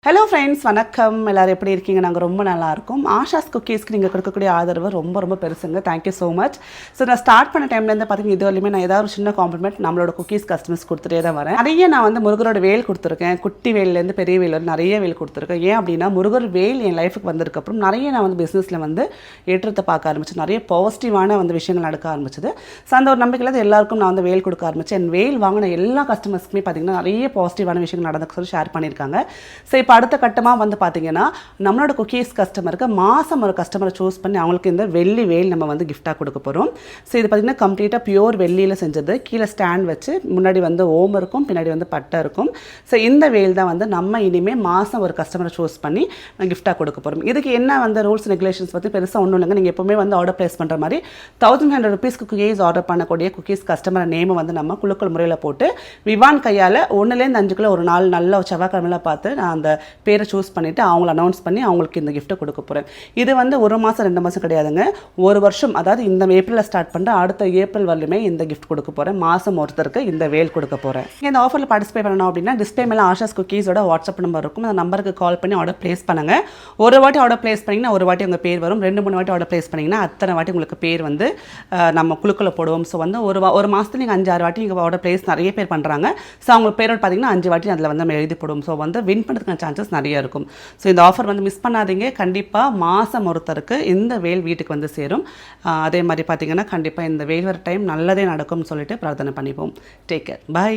Hello friends, வணக்கம். எல்லோரும் எப்படி இருக்கீங்க? நாங்கள் ரொம்ப நல்லா இருக்கோம். ஆஷாஸ் குக்கீஸ்க்கு நீங்கள் கொடுக்கக்கூடிய ஆதரவு ரொம்ப ரொம்ப பெருசுங்க. Thank you so much. ஸோ நான் ஸ்டார்ட் பண்ண டைம்லேருந்து பார்த்தீங்கன்னா இது வரையுமே நான் ஏதாவது ஒரு சின்ன காம்ப்ளிமெண்ட் நம்மளோட குக்கீஸ் கஸ்டமர்ஸ் கொடுத்துட்டே தான் வரேன். நிறைய நான் வந்து முருகரோட வேல் கொடுத்துருக்கேன். குட்டி வேல்லேருந்து பெரிய வேல் வரை நிறைய வேல் கொடுத்துருக்கேன். ஏன் அப்படின்னா முருகர் வேல் என் லைஃபுக்கு வந்ததுக்கப்புறம் நிறைய நான் வந்து பிஸ்னஸில் வந்து ஏற்றத்தை பார்க்க ஆரம்பிச்சு நிறைய பாசிட்டிவான வந்து விஷயங்கள் நடக்க ஆரம்பிச்சது. ஸோ அந்த ஒரு நம்பிக்கையில் எல்லாருக்கும் நான் வந்து வேல் கொடுக்க ஆரம்பித்தேன். என் வேல் வாங்கின எல்லா கஸ்டமர்ஸ்க்குமே பார்த்தீங்கன்னா நிறைய பாசிட்டிவான விஷயங்கள் நடந்து சொல்லி ஷேர் பண்ணியிருக்காங்க. ஸோ இப்போ அடுத்த கட்டமாக வந்து பார்த்தீங்கன்னா நம்மளோட குக்கீஸ் கஸ்டமருக்கு மாதம் ஒரு கஸ்டமரை சூஸ் பண்ணி அவங்களுக்கு இந்த வெள்ளி வேல் நம்ம வந்து கிஃப்டாக கொடுக்க போகிறோம். ஸோ இது பார்த்திங்கன்னா கம்ப்ளீட்டாக பியூர் வெள்ளியில் செஞ்சது. கீழே ஸ்டாண்ட் வச்சு முன்னாடி வந்து ஓம் இருக்கும், பின்னாடி வந்து பட்டை இருக்கும். ஸோ இந்த வேல் தான் வந்து நம்ம இனிமேல் மாதம் ஒரு கஸ்டமரை சூஸ் பண்ணி கிஃப்டாக கொடுக்க போகிறோம். இதுக்கு என்ன வந்து ரூல்ஸ் ரெகுலேஷன்ஸ் பற்றி பெருசாக ஒன்றும் இல்லைங்க. நீங்கள் எப்போவுமே வந்து ஆர்டர் ப்ளேஸ் பண்ணுற மாதிரி 1500 rupeesக்கு குக்கீஸ் ஆர்டர் பண்ணக்கூடிய குக்கீஸ் கஸ்டமர் நேமை வந்து நம்ம குழுக்கள் முறையில் போட்டு விவான் கையால் 1லேருந்து 5 ஒரு நாள் நல்ல செவ்வாய்க்கிழமையில் பார்த்து நான் அந்த பேரை சூஸ் பண்ணிவிட்டு அவங்கள அனௌன்ஸ் பண்ணி அவங்களுக்கு இந்த கிஃப்ட்டை கொடுக்க போகிறேன். இது வந்து 1 மாதம் 2 மாதம் கிடையாதுங்க, 1 வருஷம். அதாவது இந்த ஏப்ரலில் ஸ்டார்ட் பண்ணுற அடுத்த ஏப்ரல் வரலுமே இந்த கிஃப்ட் கொடுக்க போகிறேன். மாதம் ஒருத்தருக்கு இந்த வேல் கொடுக்க போகிறேன். இந்த ஆஃபரில் பார்ட்டிசிபேட் பண்ணணும் அப்படின்னா டிஸ்பிளே மேலே ஆஷாஸ் குக்கீஸோட வாட்ஸ்அப் நம்பர் இருக்கும். அந்த நம்பருக்கு கால் பண்ணி ஆர்டர் ப்ளேஸ் பண்ணுங்கள். ஒரு வாட்டி ஆர்டர் ப்ளேஸ் பண்ணிங்கன்னா ஒரு வாட்டி உங்கள் பேர் வரும். 2-3 வாட்டி ஆர்டர் ப்ளேஸ் பண்ணிங்கன்னா அத்தனை வாட்டி உங்களுக்கு பேர் வந்து நம்ம குழுக்களை போடுவோம். ஸோ வந்து ஒரு மாதத்துல நீங்கள் 5-6 வாட்டி நீங்கள் ஆர்டர் ப்ளேஸ் நிறைய பேர் பண்ணுறாங்க. ஸோ அவங்க பேரோட பார்த்தீங்கன்னா 5 வாட்டி அதில் வந்து நம்ம எழுதி போடுவோம். ஸோ வந்து வின் பண்ணுறதுக்கான சான்சஸ் நிறைய இருக்கும். ஸோ இந்த ஆஃபர் வந்து மிஸ் பண்ணாதீங்க. கண்டிப்பாக மாதம் ஒருத்தருக்கு இந்த வேல் வீட்டுக்கு வந்து சேரும். அதே மாதிரி பார்த்தீங்கன்னா கண்டிப்பாக இந்த வேல் வர டைம் நல்லதே நடக்கும்னு சொல்லிட்டு பிரார்த்தனை பண்ணிப்போம். டேக் கேர், பாய்.